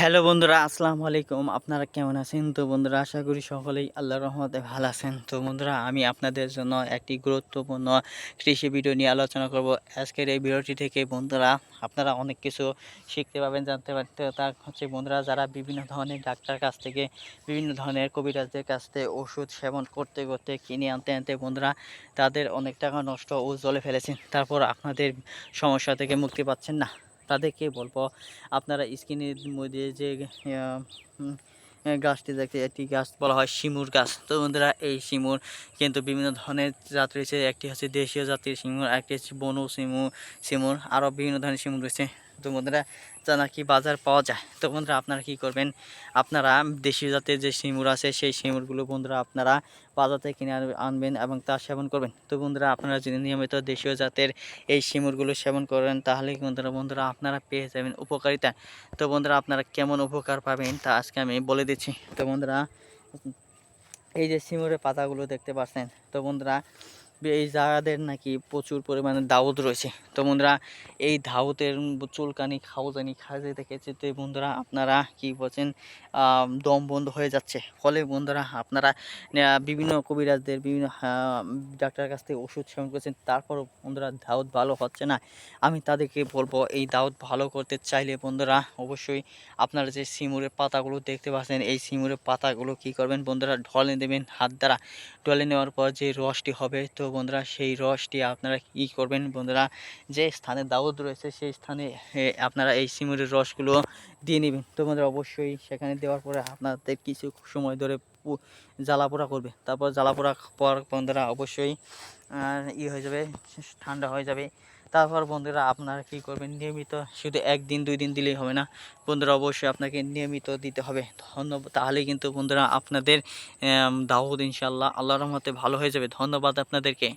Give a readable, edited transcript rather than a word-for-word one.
Hello বন্ধুরা, আসসালামু আলাইকুম। আপনারা কেমন আছেন? তো বন্ধুরা, আশা করি সকলেই আল্লাহর রহমতে ভালো আছেন। তো বন্ধুরা, আমি আপনাদের জন্য একটি গুরুত্বপূর্ণ কৃষি ভিডিও নিয়ে আলোচনা করব। আজকের এই ভিডিওটি থেকে বন্ধুরা আপনারা অনেক কিছু শিখতে পারবেন, জানতে পারবেন। তো তার হচ্ছে বন্ধুরা, যারা বিভিন্ন ধরনের ডাক্তার কাছ থেকে, বিভিন্ন ধরনের কবিরাজদের কাছ থেকে ওষুধ সেবন করতে করতে কিনে আনতে আনতে বন্ধুরা তাদের অনেক টাকা নষ্ট ও জলে ফেলেছেন, তারপর আপনাদের সমস্যা থেকে মুক্তি পাচ্ছেন না, তাদেরকে বলবো আপনারা স্ক্রিনের মধ্যে যে উম, গাছটি দেখতে, একটি গাছ বলা হয় শিমুর গাছ। তো বন্ধুরা, এই শিমুর কিন্তু বিভিন্ন ধরনের জাত রয়েছে। একটি হচ্ছে দেশীয় জাতির শিমুর, একটি হচ্ছে বনু শিমুর, আরও বিভিন্ন ধরনের শিমুর রয়েছে। তো বন্ধুরা, যা নাকি বাজার পাওয়া যায়। তো বন্ধুরা, আপনারা কী করবেন, আপনারা দেশীয় জাতের যে শিমুর আছে সেই শিমুরগুলো বন্ধুরা আপনারা বাজার থেকে কিনে আনবেন এবং তা সেবন করবেন। তো বন্ধুরা, আপনারা যদি নিয়মিত দেশীয় জাতের এই শিমুরগুলো সেবন করেন তাহলে বন্ধুরা আপনারা পেয়ে যাবেন উপকারিতা। তো বন্ধুরা, আপনারা কেমন উপকার পাবেন তা আজকে আমি বলে দিচ্ছি। তো বন্ধুরা, এই যে শিমুরের পাতাগুলো দেখতে পাচ্ছেন, তো বন্ধুরা এই যাদের নাকি প্রচুর পরিমাণে দাউদ রয়েছে, তো বন্ধুরা এই দাউদের চুলকানি, খাওয়ানি খাওয়াতে দেখেছে। তো বন্ধুরা, আপনারা কি বলছেন, দম বন্ধ হয়ে যাচ্ছে। ফলে বন্ধুরা আপনারা বিভিন্ন কবিরাজদের, বিভিন্ন ডাক্তারের কাছ থেকে ওষুধ সেবন করছেন, তারপরও বন্ধুরা দাউদ ভালো হচ্ছে না। আমি তাদেরকে বলবো, এই দাউদ ভালো করতে চাইলে বন্ধুরা অবশ্যই আপনারা যে শিমুরের পাতাগুলো দেখতে পাচ্ছেন, এই শিমুরের পাতাগুলো কি করবেন বন্ধুরা, ঢলে নেবেন হাত দ্বারা। ঢলে নেওয়ার পর যে রসটি হবে, তো বন্ধুরা সেই রসটি আপনারা কি করবেন বন্ধুরা, যে স্থানে দাউদ রয়েছে সেই স্থানে আপনারা এই শিমুরের রসগুলো দিয়ে নেবেন। তো বন্ধুরা অবশ্যই সেখানে দেওয়ার পরে আপনাদের কিছু সময় ধরে জ্বালাপোড়া করবে। তারপর জ্বালাপোড়া পর বন্ধুরা অবশ্যই হয়ে যাবে, ঠান্ডা হয়ে যাবে। তারপর বন্ধুরা আপনারা কি করবেন, নিয়মিত শুধু একদিন 2 দিন দিলেই হবে না বন্ধুরা, অবশ্যই আপনাকে নিয়মিত দিতে হবে। ধন্যবাদ। তাহলে কিন্তু বন্ধুরা আপনাদের দাউদ ইনশাআল্লাহ আল্লাহর রহমতে ভালো হয়ে যাবে। ধন্যবাদ আপনাদেরকে।